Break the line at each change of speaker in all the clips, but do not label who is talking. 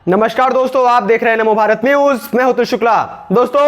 नमस्कार दोस्तों, आप देख रहे हैं नमो भारत न्यूज। मैं हूं शुक्ला। दोस्तों,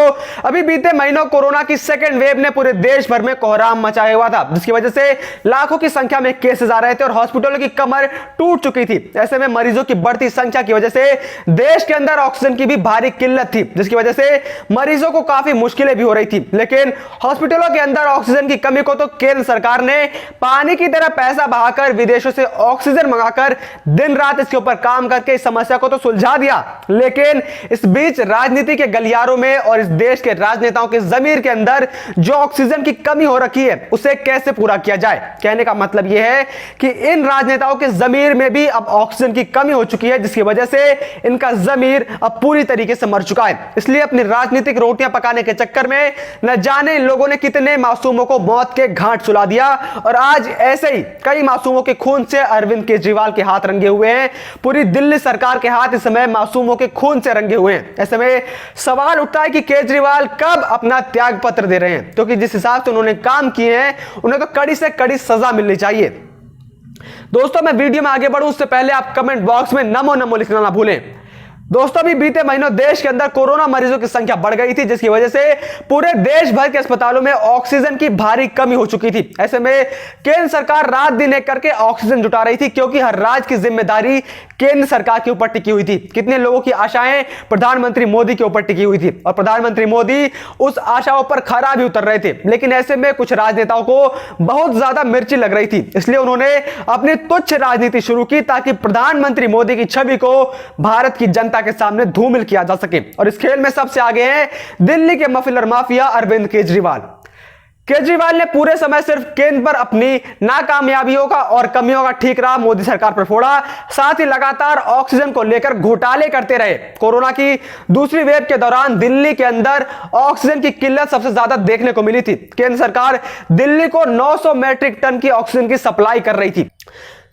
अभी बीते महीनों कोरोना की सेकेंड वेव ने पूरे देश भर में कोहराम मचाया हुआ था, जिसकी वजह से लाखों की संख्या में केसेस आ रहे थे और हॉस्पिटलों की कमर टूट चुकी थी। ऐसे में मरीजों की बढ़ती संख्या की वजह से देश के अंदर ऑक्सीजन की भी भारी किल्लत थी, जिसकी वजह से मरीजों को काफी मुश्किलें भी हो रही थी। लेकिन हॉस्पिटलों के अंदर ऑक्सीजन की कमी को तो केंद्र सरकार ने पानी की तरह पैसा बहाकर विदेशों से ऑक्सीजन मंगाकर दिन रात इसके ऊपर काम करके इस समस्या को तो सुलझा दिया। लेकिन इस बीच राजनीति के गलियारों में और इस देश के राजनेताओं के जमीर के अंदर जो ऑक्सीजन की कमी हो रखी है उसे कैसे पूरा किया जाए। कहने का मतलब यह है कि इन राजनेताओं के जमीर में भी अब ऑक्सीजन की कमी हो चुकी है, जिसकी वजह से इनका जमीर अब पूरी तरीके से मर चुका है। इसलिए अपनी राजनीतिक रोटियां पकाने के चक्कर में न जाने इन लोगों ने कितने मासूमों को मौत के घाट सुला दिया और आज ऐसे ही कई मासूमों के खून से अरविंद केजरीवाल के हाथ रंगे हुए हैं। पूरी दिल्ली सरकार के हाथ इस समय मासूमों के खून से रंगे हुए हैं। ऐसे में सवाल उठता है कि केजरीवाल कब अपना त्याग पत्र दे रहे हैं, क्योंकि जिस हिसाब से उन्होंने काम किए हैं उन्हें तो कड़ी से कड़ी सजा मिलनी चाहिए। दोस्तों, मैं वीडियो में आगे बढ़ूं उससे पहले आप कमेंट बॉक्स में नमो नमो लिखना ना भूलें। दोस्तों, अभी बीते महीनों देश के अंदर कोरोना मरीजों की संख्या बढ़ गई थी, जिसकी वजह से पूरे देश भर के अस्पतालों में ऑक्सीजन की भारी कमी हो चुकी थी। ऐसे में केंद्र सरकार रात दिन एक करके ऑक्सीजन जुटा रही थी, क्योंकि हर राज्य की जिम्मेदारी केंद्र सरकार के ऊपर टिकी हुई थी। कितने लोगों की आशाएं प्रधानमंत्री मोदी के ऊपर टिकी हुई थी और प्रधानमंत्री मोदी उस आशाओं पर खरा भी उतर रहे थे। लेकिन ऐसे में कुछ राजनेताओं को बहुत ज्यादा मिर्ची लग रही थी, इसलिए उन्होंने अपनी तुच्छ राजनीति शुरू की ताकि प्रधानमंत्री मोदी की छवि को भारत की जनता के सामने धूमिल किया जा सके। और इस खेल में सबसे आगे हैं दिल्ली के मफिलर माफिया अरविंद केजरीवाल। केजरीवाल ने पूरे समय सिर्फ केंद्र पर अपनी नाकामयाबियों का और कमियों का ठीकरा मोदी सरकार पर फोड़ा, साथ ही लगातार ऑक्सीजन को लेकर घोटाले करते रहे। कोरोना की दूसरी वेव के दौरान दिल्ली के अंदर ऑक्सीजन की किल्लत सबसे ज्यादा देखने को मिली थी। केंद्र सरकार दिल्ली को 900 मैट्रिक टन की ऑक्सीजन की सप्लाई कर रही थी,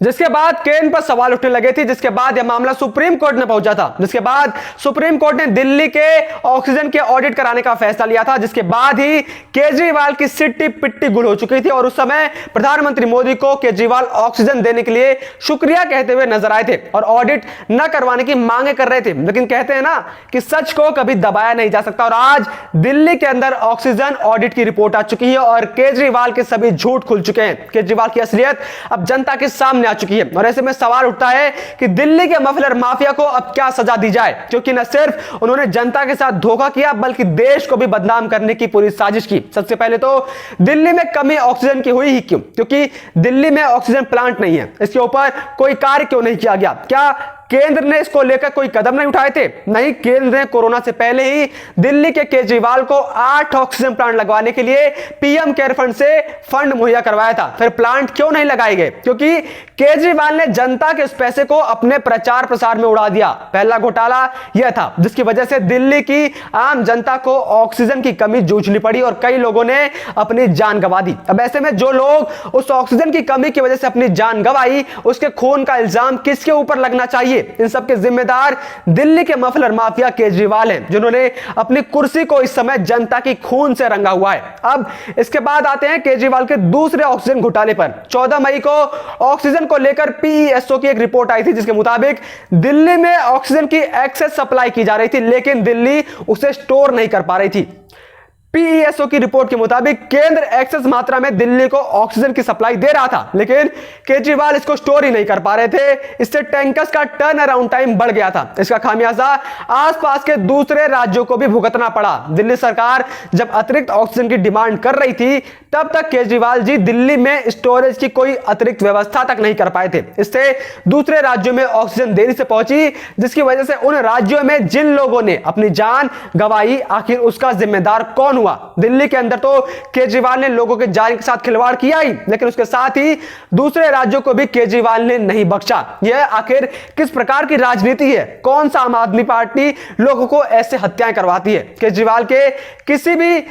जिसके बाद केंद्र पर सवाल उठने लगे थे। जिसके बाद यह मामला सुप्रीम कोर्ट में पहुंचा था, जिसके बाद सुप्रीम कोर्ट ने दिल्ली के ऑक्सीजन के ऑडिट कराने का फैसला लिया था, जिसके बाद ही केजरीवाल की सिट्टी पिट्टी गुल हो चुकी थी और उस समय प्रधानमंत्री मोदी को केजरीवाल ऑक्सीजन देने के लिए शुक्रिया कहते हुए नजर आए थे और ऑडिट न करवाने की मांगे कर रहे थे। लेकिन कहते हैं ना कि सच को कभी दबाया नहीं जा सकता और आज दिल्ली के अंदर ऑक्सीजन ऑडिट की रिपोर्ट आ चुकी है और केजरीवाल के सभी झूठ खुल चुके हैं। केजरीवाल की असलियत अब जनता के सामने आ चुकी है और ऐसे में सवाल उठता है कि दिल्ली के मफलर माफिया को अब क्या सजा दी जाए, क्योंकि न सिर्फ उन्होंने जनता के साथ धोखा किया बल्कि देश को भी बदनाम करने की पूरी साजिश की। सबसे पहले तो दिल्ली में कमी ऑक्सीजन की हुई ही क्यों? क्योंकि दिल्ली में ऑक्सीजन प्लांट नहीं है। इसके ऊपर कोई कार्य क्यों नहीं किया गया? क्या केंद्र ने इसको लेकर कोई कदम नहीं उठाए थे? नहीं, केंद्र ने कोरोना से पहले ही दिल्ली के केजरीवाल को 8 ऑक्सीजन प्लांट लगवाने के लिए पीएम केयर फंड से फंड मुहैया करवाया था। फिर प्लांट क्यों नहीं लगाए गए? क्योंकि केजरीवाल ने जनता के उस पैसे को अपने प्रचार प्रसार में उड़ा दिया। पहला घोटाला यह था, जिसकी वजह से दिल्ली की आम जनता को ऑक्सीजन की कमी जूझनी पड़ी और कई लोगों ने अपनी जान गंवा दी। अब ऐसे में जो लोग उस ऑक्सीजन की कमी की वजह से अपनी जान गंवाई, उसके खून का इल्जाम किसके ऊपर लगना चाहिए? इन सब के जिम्मेदार दिल्ली के मफलर माफिया केजरीवाल हैं, जिन्होंने अपनी कुर्सी को इस समय जनता की खून से रंगा हुआ है। अब इसके बाद आते हैं केजरीवाल के दूसरे ऑक्सीजन घोटाले पर। 14 मई को ऑक्सीजन को लेकर पीईएसओ की एक रिपोर्ट आई थी, जिसके मुताबिक दिल्ली में ऑक्सीजन की एक्सेस सप्लाई की जा रही थी, लेकिन दिल्ली उसे स्टोर नहीं कर पा रही थी। पीईएसओ की रिपोर्ट के मुताबिक केंद्र एक्सेस मात्रा में दिल्ली को ऑक्सीजन की सप्लाई दे रहा था, लेकिन केजरीवाल इसको स्टोर ही नहीं कर पा रहे थे। इससे टैंकर्स का टर्न अराउंड टाइम बढ़ गया था। इसका खामियाजा आसपास के दूसरे राज्यों को भी भुगतना पड़ा। दिल्ली सरकार जब अतिरिक्त ऑक्सीजन की डिमांड कर रही थी, तब तक केजरीवाल जी दिल्ली में स्टोरेज की कोई अतिरिक्त व्यवस्था तक नहीं कर पाए थे। इससे दूसरे राज्यों में ऑक्सीजन देरी से पहुंची, जिसकी वजह से उन राज्यों में जिन लोगों ने अपनी जान गंवाई, आखिर उसका जिम्मेदार कौन हुआ? दिल्ली के अंदर तो केजरीवाल ने लोगों के जान के साथ खिलवाड़ किया ही, लेकिन उसके साथ ही दूसरे राज्यों को भी केजरीवाल ने नहीं बख्शा। यह आखिर किस प्रकार की राजनीति है? कौन सा आम आदमी पार्टी लोगों को ऐसे हत्याएं करवाती है? केजरीवाल के किसी भी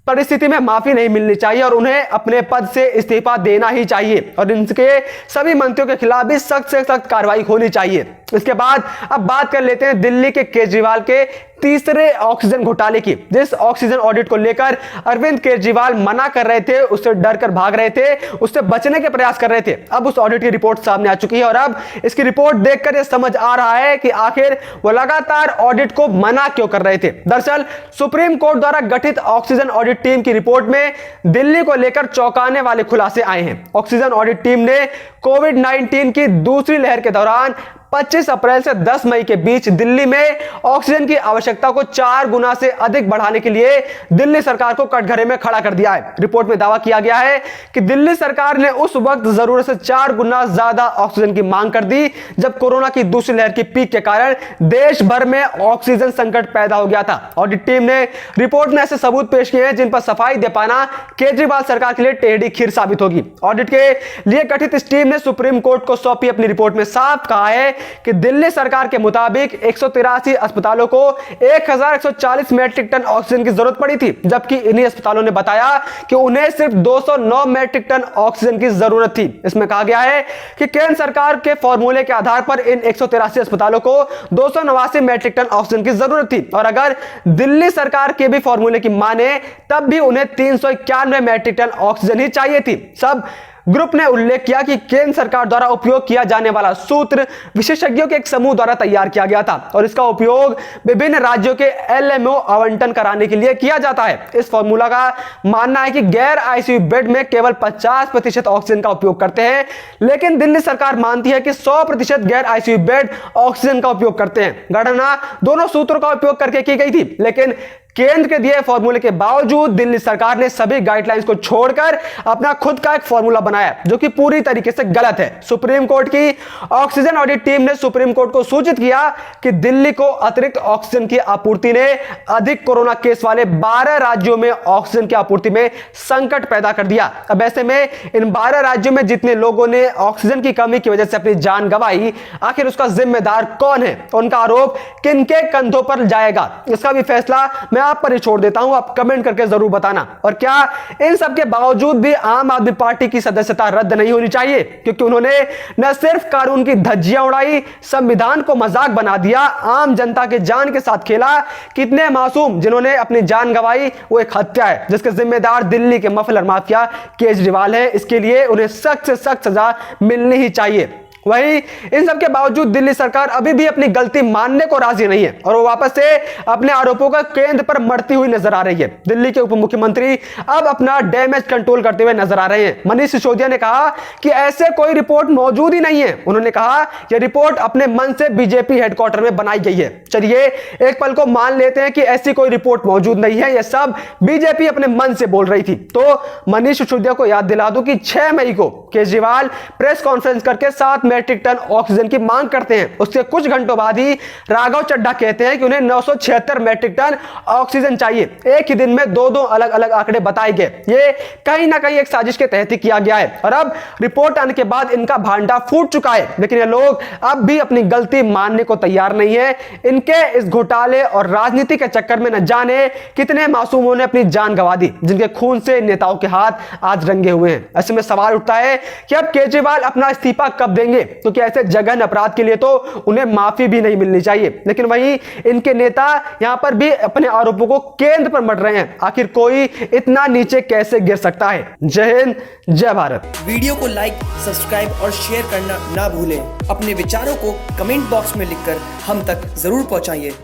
परिस्थिति में माफी नहीं मिलनी चाहिए और उन्हें अपने पद से इस्तीफा देना ही चाहिए और इनके सभी मंत्रियों के खिलाफ भी सख्त से सख्त कार्रवाई होनी चाहिए। इसके बाद अब बात कर लेते हैं दिल्ली के केजरीवाल के तीसरे ऑक्सीजन घोटाले की। जिस ऑक्सीजन ऑडिट को लेकर अरविंद केजरीवाल मना कर रहे थे, उससे डर कर भाग रहे थे, उससे बचने के प्रयास कर रहे थे, अब उस ऑडिट की रिपोर्ट सामने आ चुकी है और अब इसकी रिपोर्ट देखकर यह समझ आ रहा है कि आखिर वो लगातार ऑडिट को मना क्यों कर रहे थे। दरअसल सुप्रीम कोर्ट द्वारा गठित ऑक्सीजन ऑडिट टीम की रिपोर्ट में दिल्ली को लेकर चौंकाने वाले खुलासे आए हैं। ऑक्सीजन ऑडिट टीम ने कोविड-19 की दूसरी लहर के दौरान 25 अप्रैल से 10 मई के बीच दिल्ली में ऑक्सीजन की आवश्यकता को 4 गुना से अधिक बढ़ाने के लिए दिल्ली सरकार को कटघरे में खड़ा कर दिया है। रिपोर्ट में दावा किया गया है कि दिल्ली सरकार ने उस वक्त जरूरत से 4 गुना ज्यादा ऑक्सीजन की मांग कर दी जब कोरोना की दूसरी लहर की पीक के कारण देश भर में ऑक्सीजन संकट पैदा हो गया था। ऑडिट टीम ने रिपोर्ट में ऐसे सबूत पेश किए हैं जिन पर सफाई दे पाना केजरीवाल सरकार के लिए टेढ़ी खीर साबित होगी। ऑडिट के लिए गठित इस टीम ने सुप्रीम कोर्ट को सौंपी अपनी रिपोर्ट में साफ कहा है कि दिल्ली सरकार के मुताबिक 183 अस्पतालों को 1140 मैट्रिक टन ऑक्सीजन की जरूरत पड़ी थी, जबकि इन्हीं अस्पतालों ने बताया कि उन्हें सिर्फ 209 मैट्रिक टन ऑक्सीजन की जरूरत थी। इसमें कहा गया है कि केंद्र सरकार के फॉर्मूले के आधार पर इन 183 अस्पतालों को 289 मैट्रिक टन ऑक्सीजन की जरूरत थी और अगर दिल्ली सरकार के भी फॉर्मूले की माने तब भी उन्हें 391 मैट्रिक टन ऑक्सीजन ही चाहिए थी। सब ग्रुप ने उल्लेख किया कि केंद्र सरकार द्वारा उपयोग किया जाने वाला सूत्र विशेषज्ञों के एक समूह द्वारा तैयार किया गया था और इसका उपयोग विभिन्न राज्यों के एलएमओ आवंटन कराने के लिए किया जाता है। इस फॉर्मूला का मानना है कि गैर आईसीयू बेड में केवल 50% ऑक्सीजन का उपयोग करते हैं, लेकिन दिल्ली सरकार मानती है कि 100% गैर आईसीयू बेड ऑक्सीजन का उपयोग करते हैं। गणना दोनों सूत्रों का उपयोग करके की गई थी, लेकिन केंद्र के दिए फॉर्मूले के बावजूद दिल्ली सरकार ने सभी गाइडलाइंस को छोड़कर अपना खुद का एक फॉर्मूला बनाया जो कि पूरी तरीके से गलत है। सुप्रीम कोर्ट की ऑक्सीजन ऑडिट टीम ने सुप्रीम कोर्ट को सूचित किया कि दिल्ली को अतिरिक्त ऑक्सीजन की आपूर्ति ने अधिक कोरोना केस वाले 12 राज्यों में ऑक्सीजन की आपूर्ति में संकट पैदा कर दिया। अब ऐसे में इन 12 राज्यों में जितने लोगों ने ऑक्सीजन की कमी की वजह से अपनी जान गंवाई, आखिर उसका जिम्मेदार कौन है? उनका आरोप किनके कंधों पर जाएगा? इसका भी फैसला मैं आप पर ही छोड़ देता हूं, आप कमेंट करके जरूर बताना। और क्या इन सब के बावजूद भी आम आदमी पार्टी की सदस्यता रद्द नहीं होनी चाहिए? क्योंकि उन्होंने न सिर्फ कानून की धज्जियां उड़ाई, संविधान को मजाक बना दिया, आम जनता के जान के साथ खेला। कितने मासूम जिन्होंने अपनी जान गंवाई, वो एक हत्या है जिसके जिम्मेदार दिल्ली के मफलर माफिया केजरीवाल है। इसके लिए उन्हें सख्त से सख्त सजा मिलनी ही चाहिए। वहीं इन सब के बावजूद दिल्ली सरकार अभी भी अपनी गलती मानने को राजी नहीं है और वो वापस से अपने आरोपों का केंद्र पर मरती हुई नजर आ रही है। दिल्ली के उप मुख्यमंत्री अब अपना डैमेज कंट्रोल करते हुए नजर आ रहे हैं। मनीष सिसोदिया ने कहा कि ऐसे कोई रिपोर्ट मौजूद ही नहीं है। उन्होंने कहा यह रिपोर्ट अपने मन से बीजेपी हेडक्वार्टर में बनाई गई है। चलिए एक पल को मान लेते हैं कि ऐसी कोई रिपोर्ट मौजूद नहीं है, यह सब बीजेपी अपने मन से बोल रही थी। तो मनीष सिसोदिया को याद दिला दूं कि 6 मई को केजरीवाल प्रेस कॉन्फ्रेंस करके 7 मैट्रिक टन ऑक्सीजन की मांग करते हैं। उसके कुछ घंटों बाद ही राघव चड्ढा कहते हैं कि उन्हें 976 मैट्रिक टन ऑक्सीजन चाहिए। एक ही दिन में दो अलग अलग आंकड़े बताए गए। ये कहीं ना कहीं एक साजिश के तहत ही किया गया है और अब रिपोर्ट आने के बाद इनका भांडा फूट चुका है। लेकिन ये लोग अब भी अपनी गलती मानने को तैयार नहीं है। इनके इस घोटाले और राजनीति के चक्कर में न जाने कितने मासूमों ने अपनी जान गंवा दी, जिनके खून से नेताओं के हाथ आज रंगे हुए हैं। ऐसे में सवाल उठता है कि अब केजरीवाल अपना इस्तीफा कब देंगे? क्योंकि ऐसे जघन्य अपराध के लिए तो उन्हें माफी भी नहीं मिलनी चाहिए। लेकिन वहीं इनके नेता यहां पर भी अपने आरोपों को केंद्र पर मढ़ रहे हैं। आखिर कोई इतना नीचे कैसे गिर सकता है? जय हिंद, जय भारत।
वीडियो को लाइक, सब्सक्राइब और शेयर करना ना भूलें। अपने विचारों को कमेंट बॉक्स में लिखकर हम तक जरूर पहुंचाइए।